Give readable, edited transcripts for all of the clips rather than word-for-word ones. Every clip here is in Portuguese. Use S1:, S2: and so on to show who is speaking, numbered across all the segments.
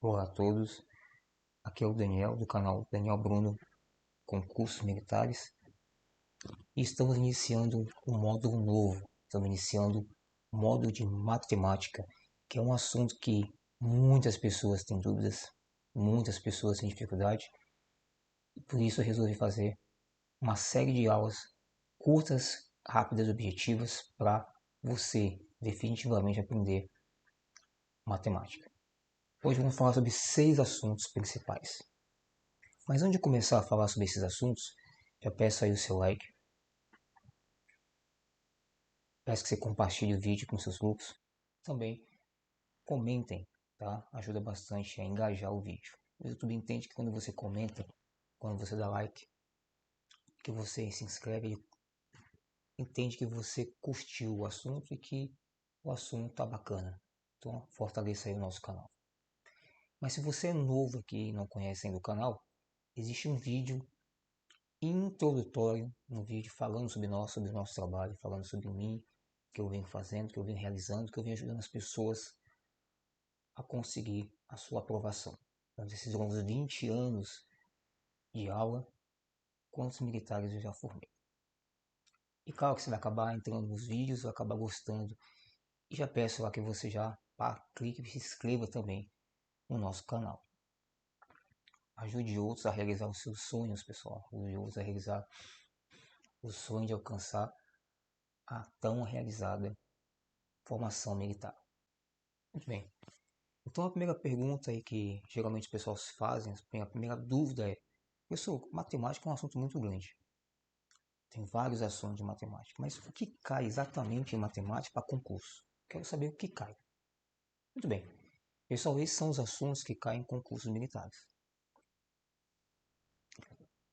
S1: Olá a todos, aqui é o Daniel do canal Daniel Bruno Concursos Militares e estamos iniciando um módulo novo, estamos iniciando o módulo de matemática, que é um assunto que muitas pessoas têm dúvidas, muitas pessoas têm dificuldade e por isso eu resolvi fazer uma série de aulas curtas, rápidas e objetivas para você definitivamente aprender matemática. Hoje vamos falar sobre 6 assuntos principais. Mas antes de começar a falar sobre esses assuntos, já peço aí o seu like, peço que você compartilhe o vídeo com seus grupos. Também comentem, tá? Ajuda bastante a engajar o vídeo. O YouTube entende que quando você comenta, quando você dá like, que você se inscreve, ele entende que você curtiu o assunto e que o assunto tá bacana. Então fortaleça aí o nosso canal. Mas se você é novo aqui e não conhece ainda o canal, existe um vídeo introdutório, um vídeo falando sobre o nosso trabalho, falando sobre mim, que eu venho fazendo, que eu venho realizando, que eu venho ajudando as pessoas a conseguir a sua aprovação. Então, esses longos 20 anos de aula, quantos militares eu já formei. E claro que você vai acabar entrando nos vídeos, vai acabar gostando. E já peço lá que você já clique e se inscreva também no nosso canal. Ajude outros a realizar os seus sonhos, pessoal. Ajude outros a realizar o sonho de alcançar a tão realizada formação militar. Muito bem. Então a primeira pergunta aí que geralmente os pessoal se fazem, a primeira dúvida é, professor, matemática é um assunto muito grande. Tem vários assuntos de matemática, mas o que cai exatamente em matemática para concurso? Quero saber o que cai. Muito bem. Pessoal, esses são os assuntos que caem em concursos militares.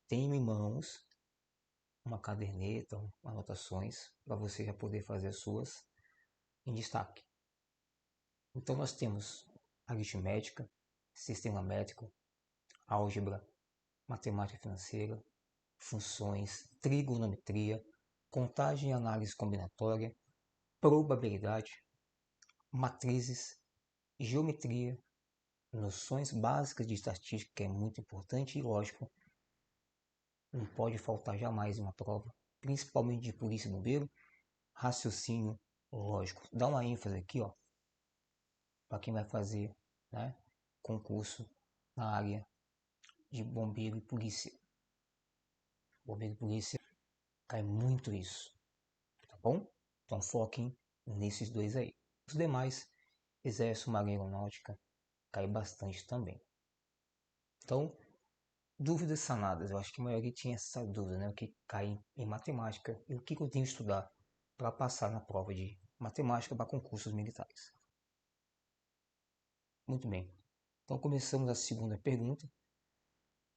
S1: Tenho em mãos uma caderneta, anotações, para você já poder fazer as suas em destaque. Então nós temos aritmética, sistema métrico, álgebra, matemática financeira, funções, trigonometria, contagem e análise combinatória, probabilidade, matrizes, geometria, noções básicas de estatística, que é muito importante, e lógico, não pode faltar jamais em uma prova, principalmente de polícia e bombeiro, raciocínio lógico. Dá uma ênfase aqui, ó, para quem vai fazer, né, concurso na área de bombeiro e polícia. Bombeiro e polícia cai muito isso, tá bom? Então foquem nesses dois aí. Os demais, exército, marinha aeronáutica, cai bastante também. Então, dúvidas sanadas. Eu acho que a maioria tinha essa dúvida, né? O que cai em matemática e o que eu tenho que estudar para passar na prova de matemática para concursos militares. Muito bem. Então começamos a segunda pergunta.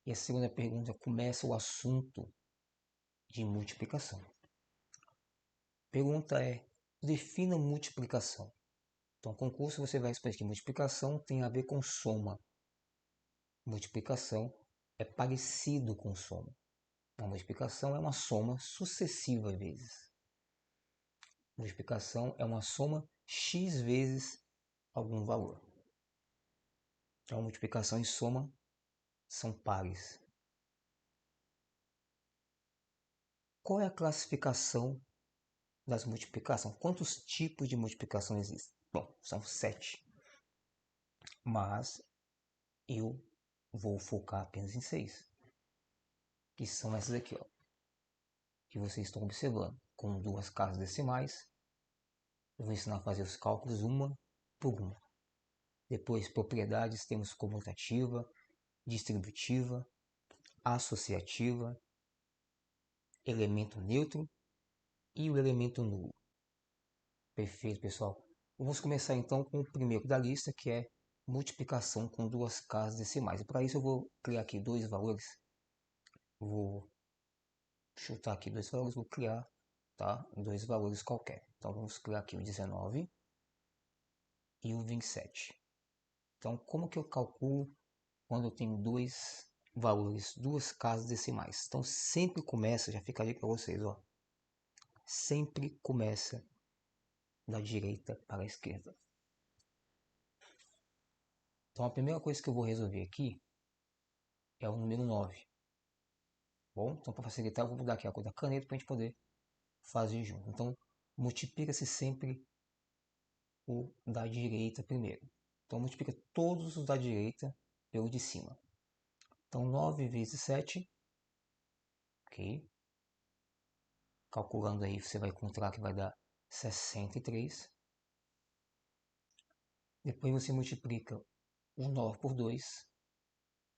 S1: E a segunda pergunta começa o assunto de multiplicação. A pergunta é: defina multiplicação. Então, concurso você vai responder que multiplicação tem a ver com soma. Multiplicação é parecido com soma. A multiplicação é uma soma sucessiva vezes. Multiplicação é uma soma x vezes algum valor. Então, multiplicação e soma são pares. Qual é a classificação das multiplicações? Quantos tipos de multiplicação existem? Bom, são 7. Mas eu vou focar apenas em 6. Que são essas aqui, ó, que vocês estão observando. Com duas casas decimais. Eu vou ensinar a fazer os cálculos uma por uma. Depois, propriedades, temos comutativa, distributiva, associativa, elemento neutro e o elemento nulo. Perfeito, pessoal. Vamos começar então com o primeiro da lista, que é multiplicação com duas casas decimais. E para isso eu vou criar aqui dois valores. Vou chutar aqui dois valores, vou criar, tá, dois valores qualquer. Então vamos criar aqui o 19 e o 27. Então como que eu calculo quando eu tenho dois valores, duas casas decimais? Então sempre começa, já fica ali para vocês, ó. Sempre começa da direita para a esquerda. Então a primeira coisa que eu vou resolver aqui é o número 9. Bom, então para facilitar eu vou mudar aqui a cor da caneta para a gente poder fazer junto. Então multiplica-se sempre o da direita primeiro. Então multiplica todos os da direita pelo de cima. Então 9 vezes 7, ok? Calculando aí você vai encontrar que vai dar 63. Depois você multiplica o 9 por 2,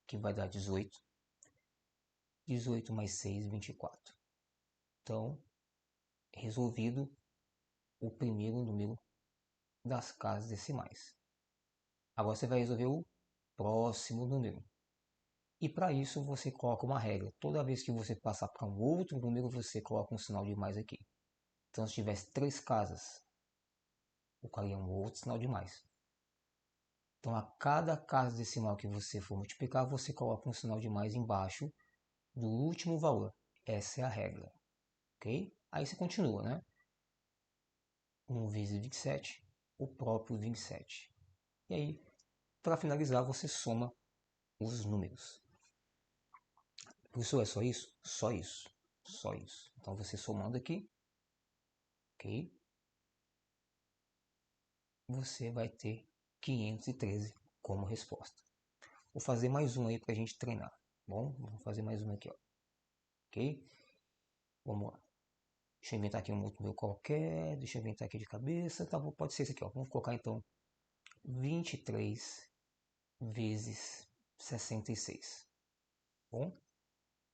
S1: que vai dar 18. 18 mais 6, 24. Então, resolvido o primeiro número das casas decimais. Agora você vai resolver o próximo número. E para isso você coloca uma regra. Toda vez que você passar para um outro número, você coloca um sinal de mais aqui. Então, se tivesse 3 casas, colocaria um outro sinal de mais. Então, a cada casa decimal que você for multiplicar, você coloca um sinal de mais embaixo do último valor. Essa é a regra. Ok? Aí você continua, né? 1 vezes 27, o próprio 27. E aí, para finalizar, você soma os números. Isso é só isso? Só isso. Só isso. Então, você somando aqui, ok? Você vai ter 513 como resposta. Vou fazer mais um aí para a gente treinar. Bom, vamos fazer mais um aqui, ó. Ok? Vamos lá. Deixa eu inventar aqui um outro número qualquer. Deixa eu inventar aqui de cabeça. Tá, pode ser esse aqui, ó. Vamos colocar então 23 vezes 66. Bom,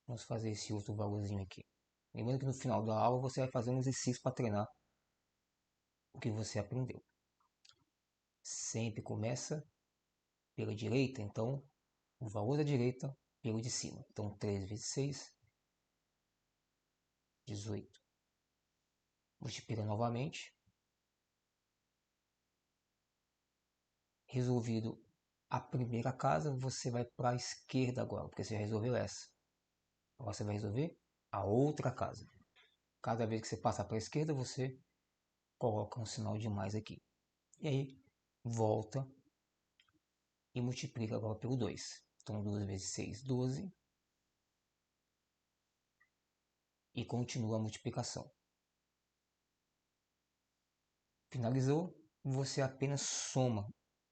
S1: vamos fazer esse outro valorzinho aqui. Lembrando que no final da aula você vai fazer um exercício para treinar o que você aprendeu. Sempre começa pela direita, então o valor da direita pelo de cima. Então 3 vezes 6, 18. Multiplica novamente. Resolvido a primeira casa, você vai para a esquerda agora, porque você já resolveu essa. Agora você vai resolver a outra casa. Cada vez que você passa para a esquerda, você coloca um sinal de mais aqui. E aí, volta e multiplica agora pelo 2. Então, 2 vezes 6, 12. E continua a multiplicação. Finalizou, você apenas soma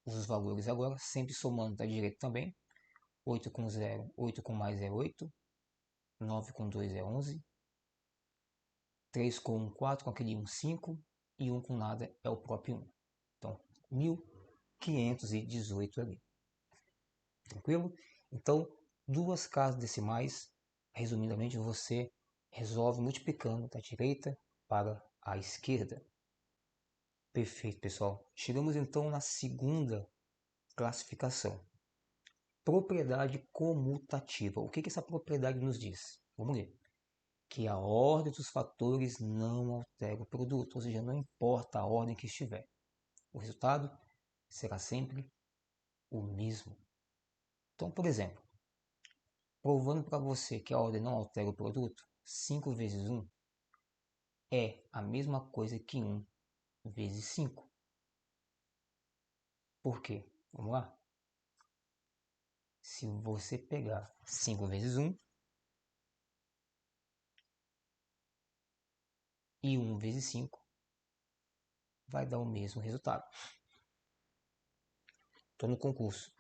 S1: os valores agora, sempre somando da direita também. 8 com 0, 8 com mais é 8. 9 com 2 é 11. 3 com 1, 4, com aquele 1, 5. E 1 com nada é o próprio 1. Então, 1518 ali. Tranquilo? Então, duas casas decimais, resumidamente, você resolve multiplicando da direita para a esquerda. Perfeito, pessoal. Chegamos então na segunda classificação. Propriedade comutativa. O que essa propriedade nos diz? Vamos ler. Que a ordem dos fatores não altera o produto, ou seja, não importa a ordem que estiver. O resultado será sempre o mesmo. Então, por exemplo, provando para você que a ordem não altera o produto, 5 vezes 1 é a mesma coisa que 1 vezes 5. Por quê? Vamos lá? Se você pegar 5 vezes 1 e 1 vezes 5, vai dar o mesmo resultado. Estou no concurso.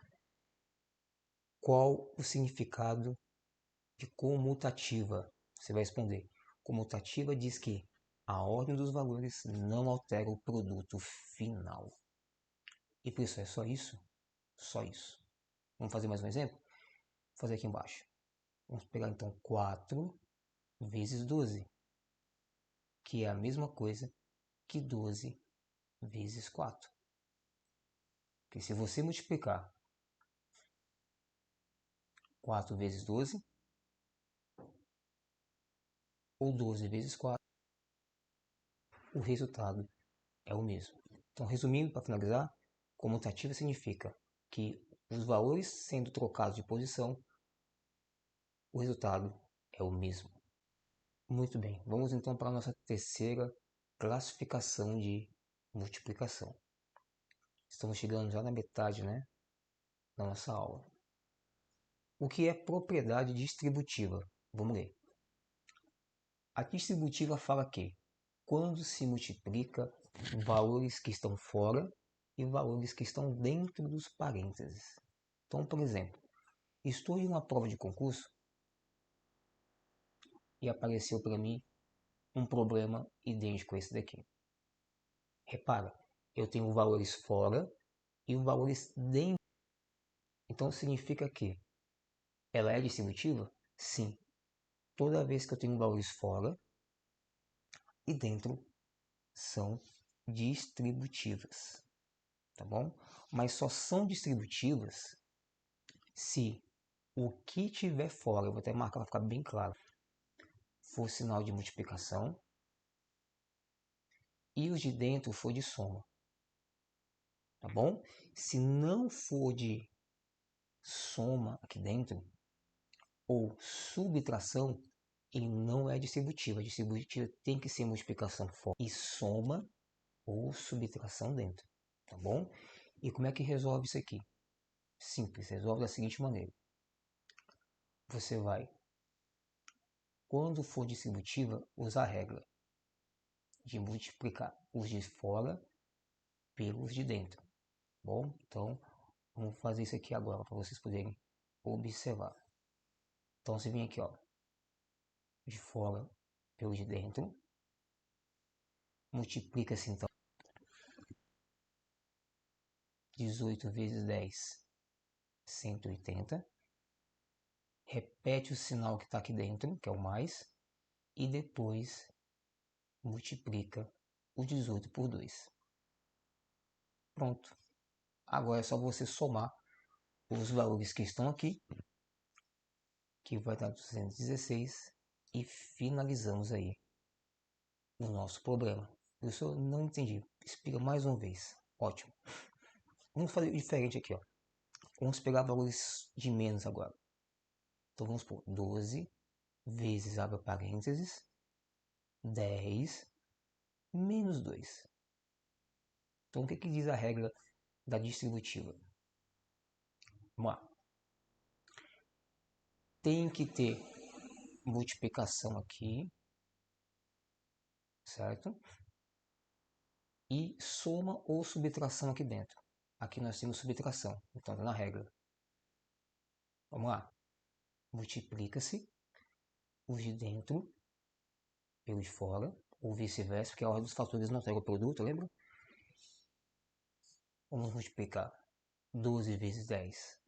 S1: Qual o significado de comutativa? Você vai responder. Comutativa diz que a ordem dos valores não altera o produto final. E por isso é só isso? Só isso. Vamos fazer mais um exemplo? Vou fazer aqui embaixo. Vamos pegar então 4 vezes 12, que é a mesma coisa que 12 vezes 4. Porque se você multiplicar 4 vezes 12 ou 12 vezes 4, o resultado é o mesmo. Então, resumindo, para finalizar, comutativa significa que os valores sendo trocados de posição, o resultado é o mesmo. Muito bem, vamos então para a nossa terceira classificação de multiplicação. Estamos chegando já na metade, né? na nossa aula. O que é propriedade distributiva? Vamos ler. A distributiva fala que quando se multiplica valores que estão fora e valores que estão dentro dos parênteses. Então, por exemplo, estou em uma prova de concurso e apareceu para mim um problema idêntico a esse daqui. Repara, eu tenho valores fora e valores dentro. Então significa que ela é distributiva? Sim. Toda vez que eu tenho valores fora e dentro são distributivas, tá bom? Mas só são distributivas se o que tiver fora, eu vou até marcar para ficar bem claro, for sinal de multiplicação e os de dentro for de soma, tá bom? Se não for de soma aqui dentro ou subtração, ele não é distributiva. A distributiva tem que ser multiplicação fora e soma ou subtração dentro, tá bom? E como é que resolve isso aqui? Simples, resolve da seguinte maneira. Você vai, quando for distributiva, usar a regra de multiplicar os de fora pelos de dentro, tá bom? Então, vamos fazer isso aqui agora para vocês poderem observar. Então, você vem aqui, ó, de fora pelo de dentro, multiplica-se então 18 vezes 10, 180. Repete o sinal que está aqui dentro, que é o mais, e depois multiplica o 18 por 2. Pronto. Agora é só você somar os valores que estão aqui, que vai dar 216, e finalizamos aí o nosso problema. Eu não entendi. Explica mais uma vez. Ótimo. Vamos fazer diferente aqui, ó. Vamos pegar valores de menos agora. Então vamos por 12 vezes, abre parênteses, 10 menos 2. Então o que diz a regra da distributiva? Vamos lá. Tem que ter multiplicação aqui, certo? E soma ou subtração aqui dentro. Aqui nós temos subtração, então está na regra. Vamos lá. Multiplica-se os de dentro pelos de fora, ou vice-versa, porque a ordem dos fatores não altera o produto, lembra? Vamos multiplicar 12 vezes 10,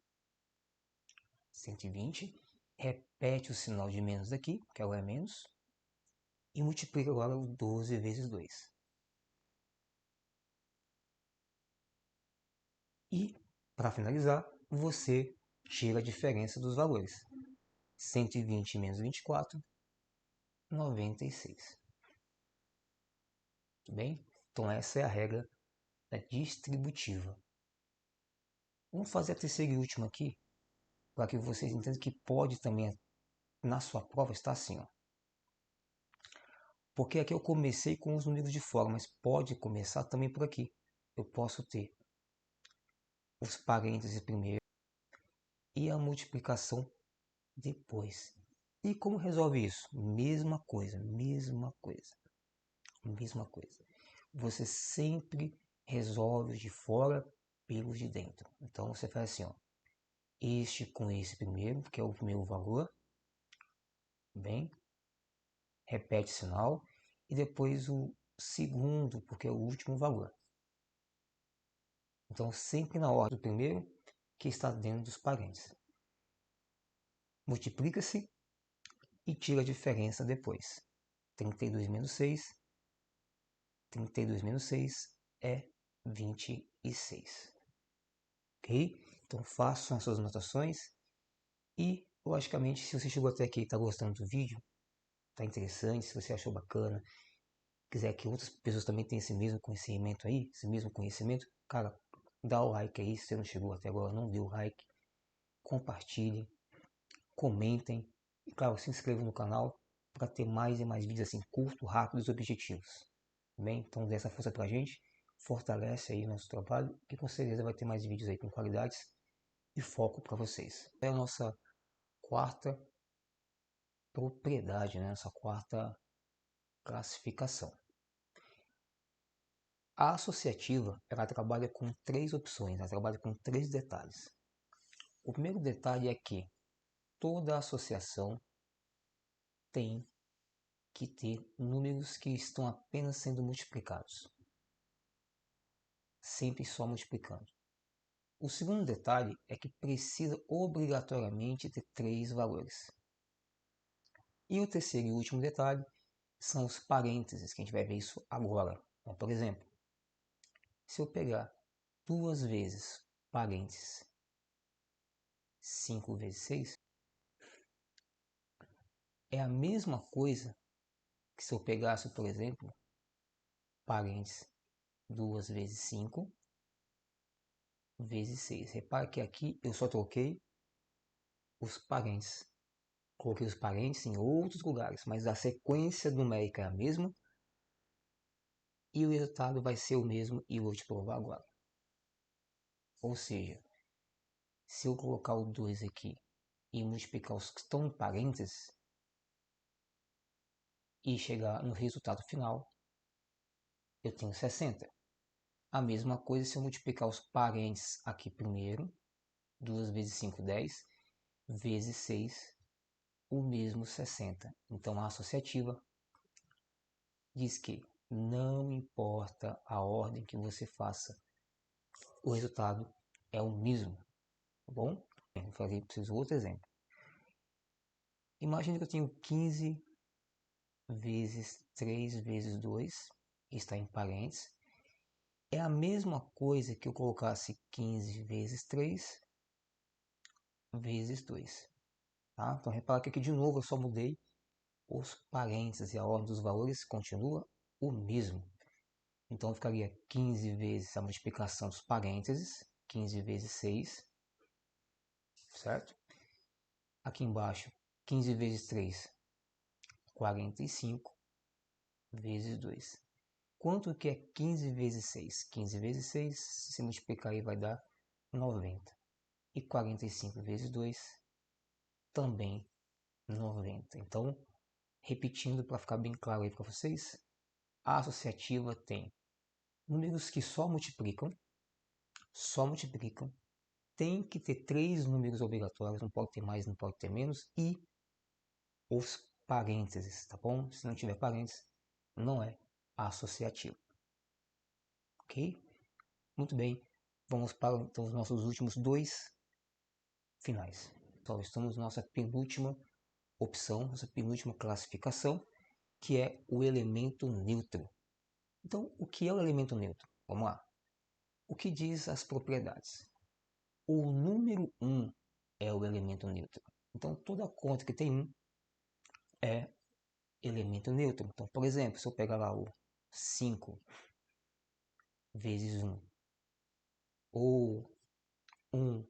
S1: 120. Repete o sinal de menos daqui, que é o é menos. E multiplica agora o 12 vezes 2. E, para finalizar, você tira a diferença dos valores. 120 menos 24, 96. Tudo bem? Então essa é a regra da distributiva. Vamos fazer a terceira e última aqui, para que vocês entendam que pode também, na sua prova, estar assim, ó. Porque aqui eu comecei com os números de fora, mas pode começar também por aqui. Eu posso ter os parênteses primeiro e a multiplicação depois. E como resolve isso? Mesma coisa, mesma coisa, mesma coisa. Você sempre resolve os de fora pelos de dentro. Então você faz assim, ó. Este com esse primeiro, que é o primeiro valor, bem, repete o sinal, e depois o segundo, porque é o último valor. Então sempre na ordem do primeiro, que está dentro dos parênteses. Multiplica-se e tira a diferença depois. 32 menos 6, 32 menos 6 é 26. Ok? Então façam as suas anotações e, logicamente, se você chegou até aqui e está gostando do vídeo, está interessante, se você achou bacana, quiser que outras pessoas também tenham esse mesmo conhecimento aí, cara, dá o like aí, se você não chegou até agora, não deu o like, compartilhem, comentem e, claro, se inscrevam no canal para ter mais e mais vídeos assim, curtos, rápidos e objetivos. Bem, então dê essa força pra gente, fortalece aí nosso trabalho, que com certeza vai ter mais vídeos aí com qualidades de foco para vocês. É a nossa quarta propriedade, né? Nossa quarta classificação. A associativa, ela trabalha com três opções, ela trabalha com três detalhes. O primeiro detalhe é que toda associação tem que ter números que estão apenas sendo multiplicados. Sempre só multiplicando. O segundo detalhe é que precisa obrigatoriamente ter três valores. E o terceiro e último detalhe são os parênteses, que a gente vai ver isso agora. Então, por exemplo, se eu pegar 2 vezes parênteses 5 vezes 6, é a mesma coisa que se eu pegasse, por exemplo, parênteses 2 vezes 5 vezes 6. Repare que aqui eu só troquei os parênteses. Coloquei os parênteses em outros lugares, mas a sequência numérica é a mesma e o resultado vai ser o mesmo e eu vou te provar agora. Ou seja, se eu colocar o 2 aqui e multiplicar os que estão em parênteses e chegar no resultado final, eu tenho 60. A mesma coisa se eu multiplicar os parênteses aqui primeiro, 2 vezes 5, 10, vezes 6, o mesmo 60. Então a associativa diz que não importa a ordem que você faça, o resultado é o mesmo, tá bom? Eu falei, preciso outro exemplo. Imagine que eu tenho 15 vezes 3 vezes 2, está em parênteses. É a mesma coisa que eu colocasse 15 vezes 3 vezes 2. Tá? Então repara que aqui de novo eu só mudei os parênteses e a ordem dos valores continua o mesmo. Então ficaria 15 vezes a multiplicação dos parênteses, 15 vezes 6, certo? Aqui embaixo, 15 vezes 3, 45 vezes 2. Quanto que é 15 vezes 6? 15 vezes 6, se multiplicar aí vai dar 90. E 45 vezes 2, também 90. Então, repetindo para ficar bem claro aí para vocês, a associativa tem números que só multiplicam, tem que ter três números obrigatórios, não pode ter mais, não pode ter menos, e os parênteses, tá bom? Se não tiver parênteses, não é associativo. Ok? Muito bem, vamos para então, os nossos últimos dois finais. Então, estamos na nossa penúltima opção, nossa penúltima classificação, que é o elemento neutro. Então, o que é o elemento neutro? Vamos lá. O que diz as propriedades? O número 1 é o elemento neutro. Então, toda conta que tem 1 é elemento neutro. Então, por exemplo, se eu pegar lá o 5 vezes 1 ou 1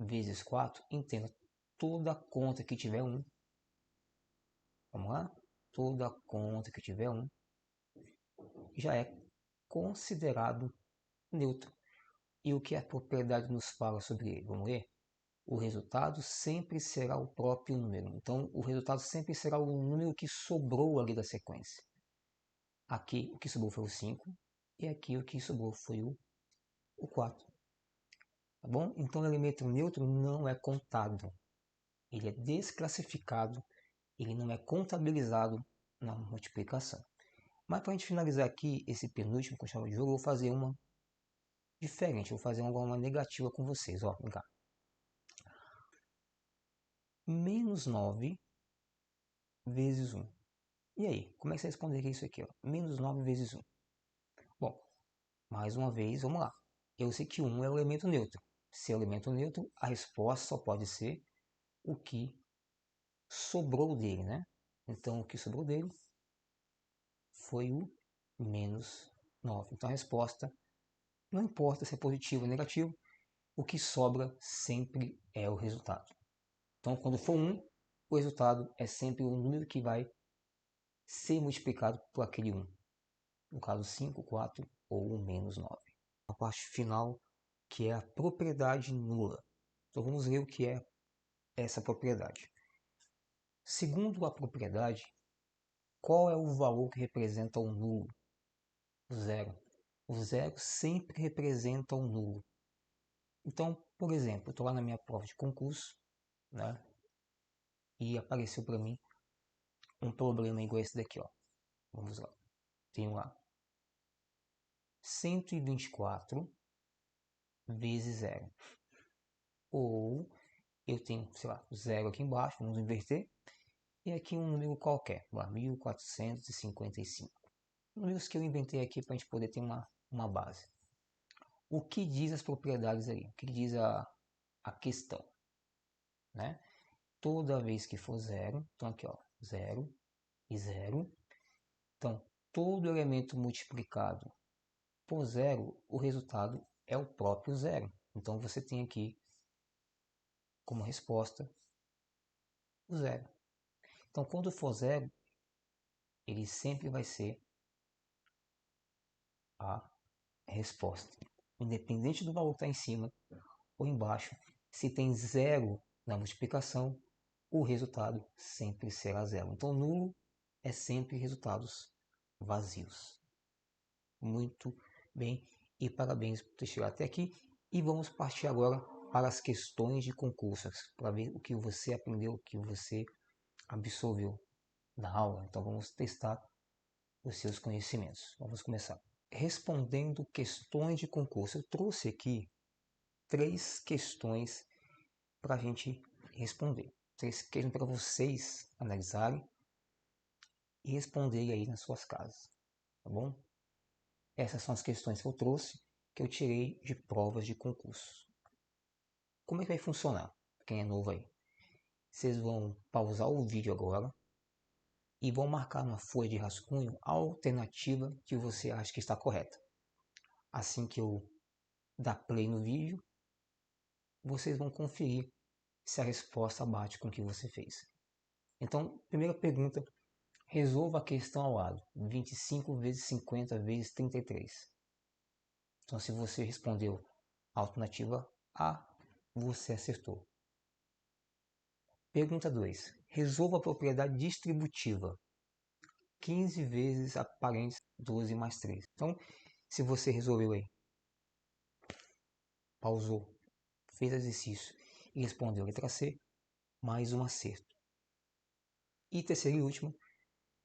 S1: vezes 4, entenda, toda conta que tiver 1, vamos lá? Toda conta que tiver 1 já é considerado neutro. E o que a propriedade nos fala sobre ele? Vamos ver? O resultado sempre será o próprio número. Então, o resultado sempre será o número que sobrou ali da sequência. Aqui, o que sobrou foi o 5. E aqui, o que sobrou foi o 4. Tá bom? Então, o elemento neutro não é contado. Ele é desclassificado. Ele não é contabilizado na multiplicação. Mas, para a gente finalizar aqui esse penúltimo com chave de jogo, eu vou fazer uma diferente. Eu vou fazer uma negativa com vocês. Ó, vem cá. Menos 9 vezes 1. E aí, como é que você responderia isso aqui? Ó? Menos 9 vezes 1. Bom, mais uma vez, vamos lá. Eu sei que 1 é o elemento neutro. Se é o elemento neutro, a resposta só pode ser o que sobrou dele, né? Então, o que sobrou dele foi o menos 9. Então, a resposta, não importa se é positivo ou negativo, o que sobra sempre é o resultado. Então, quando for 1, o resultado é sempre o número que vai ser multiplicado por aquele 1. No caso 5, 4 ou menos 9. A parte final, que é a propriedade nula. Então vamos ver o que é essa propriedade. Segundo a propriedade, qual é o valor que representa o nulo? O zero. O zero sempre representa um nulo. Então, por exemplo, eu estou lá na minha prova de concurso, né? E apareceu para mim um problema igual esse daqui, ó. Vamos lá. Tenho lá 124 vezes zero. Ou eu tenho, sei lá, zero aqui embaixo, vamos inverter. E aqui um número qualquer, lá, 1455. Números que eu inventei aqui para a gente poder ter uma base. O que diz as propriedades aí? O que diz a questão? Né? Toda vez que for zero, então aqui ó, zero e zero. Então, todo elemento multiplicado por zero, o resultado é o próprio zero. Então você tem aqui como resposta o zero. Então quando for zero, ele sempre vai ser a resposta. Independente do valor que está em cima ou embaixo, se tem zero na multiplicação, o resultado sempre será zero. Então nulo é sempre resultados vazios. Muito bem e parabéns por ter chegado até aqui. E vamos partir agora para as questões de concursos, para ver o que você aprendeu, o que você absorveu na aula. Então vamos testar os seus conhecimentos. Vamos começar. Respondendo questões de concurso. Eu trouxe aqui 3 questões para a gente responder. 3 questões para vocês analisarem e responderem aí nas suas casas. Tá bom? Essas são as questões que eu trouxe, que eu tirei de provas de concurso. Como é que vai funcionar? Quem é novo aí? Vocês vão pausar o vídeo agora e vão marcar numa folha de rascunho a alternativa que você acha que está correta. Assim que eu dar play no vídeo, vocês vão conferir se a resposta bate com o que você fez. Então, primeira pergunta, resolva a questão ao lado. 25 vezes 50 vezes 33. Então, se você respondeu a alternativa A, você acertou. Pergunta 2. Resolva a propriedade distributiva. 15 vezes a parênteses 12 mais 3. Então, se você resolveu aí, pausou, fez exercício e respondeu a letra C, mais um acerto. E terceiro e último,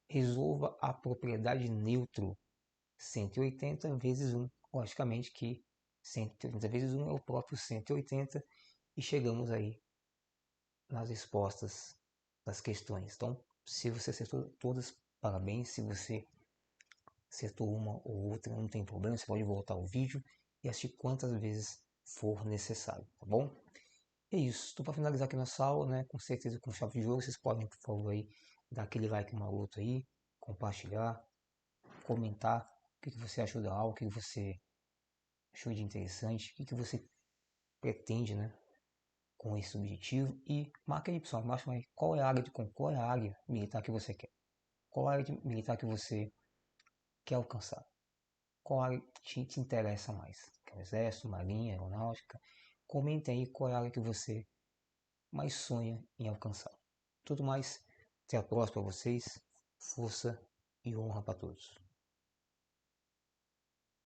S1: resolva a propriedade neutro. 180 vezes 1. Logicamente que 180 vezes 1 é o próprio 180 e chegamos aí nas respostas das questões. Então, se você acertou todas, parabéns. Se você acertou uma ou outra, não tem problema, você pode voltar ao vídeo e assistir quantas vezes for necessário, tá bom? É isso. Estou para finalizar aqui nossa aula, né? Com certeza com chave de ouro. Vocês podem, por favor, aí, dar aquele like maroto aí, compartilhar, comentar o que você achou da aula, o que você achou de interessante, o que você pretende, né? Com esse objetivo e marca aí, pessoal, marca aí qual é a área qual é a área militar que você quer, qual é a área militar que você quer alcançar, qual área te interessa mais, que é o exército, marinha, aeronáutica. Comenta aí qual é a área que você mais sonha em alcançar. Tudo mais, até a próxima para vocês, força e honra para todos.